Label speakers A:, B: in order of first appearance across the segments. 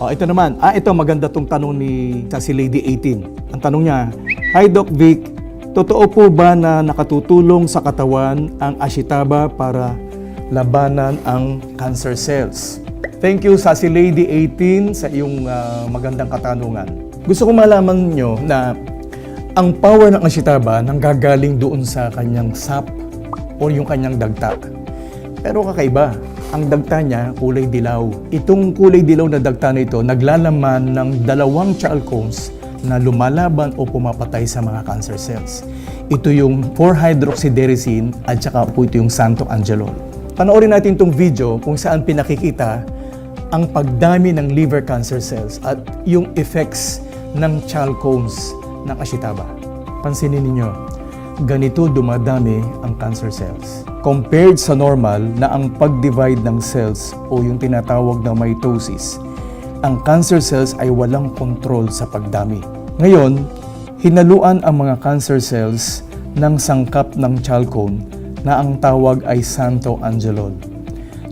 A: Ito naman. Ito maganda tong tanong ni si Lady 18. Ang tanong niya, Hi Doc Vic, totoo po ba na nakatutulong sa katawan ang ashitaba para labanan ang cancer cells? Thank you sa si Lady 18 sa iyong magandang katanungan. Gusto ko malaman nyo na ang power ng ashitaba nanggagaling doon sa kanyang sap o yung kanyang dagta. Pero kakaiba. Ang dagta niya, kulay dilaw. Itong kulay dilaw na dagta na ito, naglalaman ng 2 chalcones na lumalaban o pumapatay sa mga cancer cells. Ito yung 4-hydroxydericine at saka po ito yung santoangelol. Panoorin natin itong video kung saan pinakikita ang pagdami ng liver cancer cells at yung effects ng chalcones ng ashitaba. Pansinin ninyo, ganito dumadami ang cancer cells. Compared sa normal na ang pag-divide ng cells o yung tinatawag na mitosis, ang cancer cells ay walang control sa pagdami. Ngayon, hinaluan ang mga cancer cells ng sangkap ng chalcone na ang tawag ay santoangelol,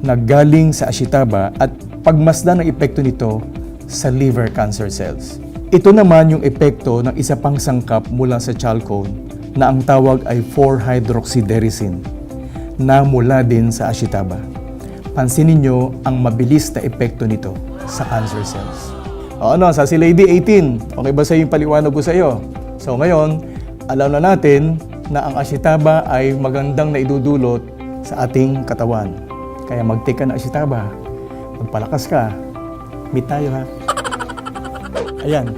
A: na galing sa ashitaba at pagmasdan ng epekto nito sa liver cancer cells. Ito naman yung epekto ng isa pang sangkap mula sa chalcone na ang tawag ay 4-hydroxydericine na mula din sa ashitaba. Pansinin nyo ang mabilis na epekto nito sa cancer cells. Sa si Lady 18, okay ba sa yung paliwanag ko sa iyo? So ngayon, alam na natin na ang ashitaba ay magandang naidudulot sa ating katawan. Kaya mag-take ka ng ashitaba, magpalakas ka, meet tayo ha. Ayan.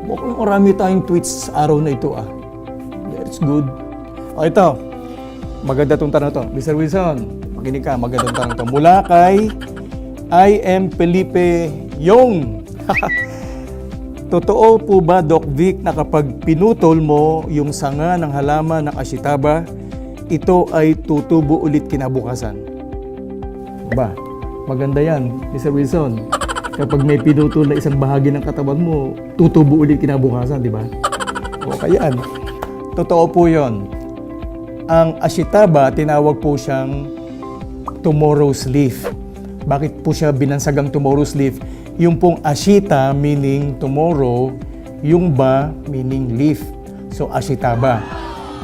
A: Mukhang marami tayong tweets sa araw na ito That's good. Ito. Maganda itong tanong to. Mr. Wilson, makinig ka. Maganda itong tanong to. Mula kay I am Felipe Yong. Totoo po ba, Doc Vic, na kapag pinutol mo yung sanga ng halaman ng ashitaba, ito ay tutubo ulit kinabukasan? Ba, maganda yan, Mr. Wilson. Kapag may pinutol na isang bahagi ng katawan mo, tutubo ulit kinabukasan, di ba? O kayaan. Totoo po yon. Ang ashitaba, tinawag po siyang tomorrow's leaf. Bakit po siya binansagang tomorrow's leaf? Yung pong ashita meaning tomorrow, yung ba meaning leaf. So ashitaba.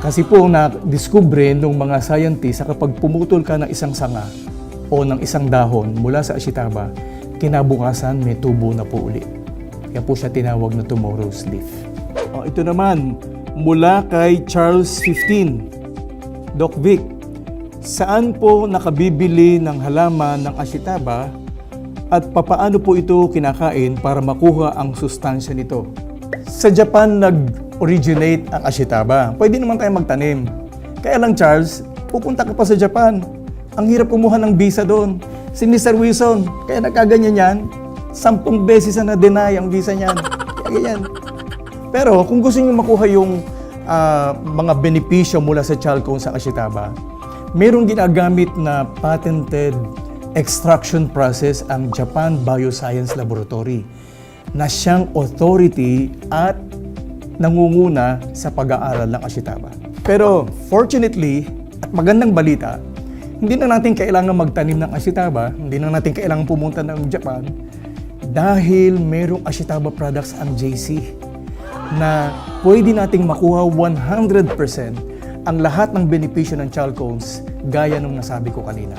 A: Kasi po na-discover ng mga scientists na kapag pumutol ka ng isang sanga o ng isang dahon mula sa ashitaba, kinabukasan may tubo na po ulit. Kaya po siya tinawag na tomorrow's leaf. Ito naman, mula kay Charles 15. Doc Vic, saan po nakabibili ng halaman ng ashitaba at papaano po ito kinakain para makuha ang sustansya nito? Sa Japan nag-originate ang ashitaba. Pwede naman tayo magtanim. Kaya lang Charles, pupunta ka pa sa Japan. Ang hirap kumuha ng visa doon. Si Mr. Wilson, kaya nagkaganyan yan, 10 beses na na-deny ang visa niyan. Kaya ganyan. Pero kung gusto niyo makuha yung mga benepisyo mula sa chalcone sa ashitaba, mayroong ginagamit na patented extraction process ang Japan Bioscience Laboratory na siyang authority at nangunguna sa pag-aaral ng ashitaba. Pero fortunately, at magandang balita, hindi na natin kailangan magtanim ng ashitaba, hindi na natin kailangan pumunta ng Japan dahil mayroong ashitaba products ang JC na pwede nating makuha 100% ang lahat ng benepisyo ng chalcones gaya nung nasabi ko kanina.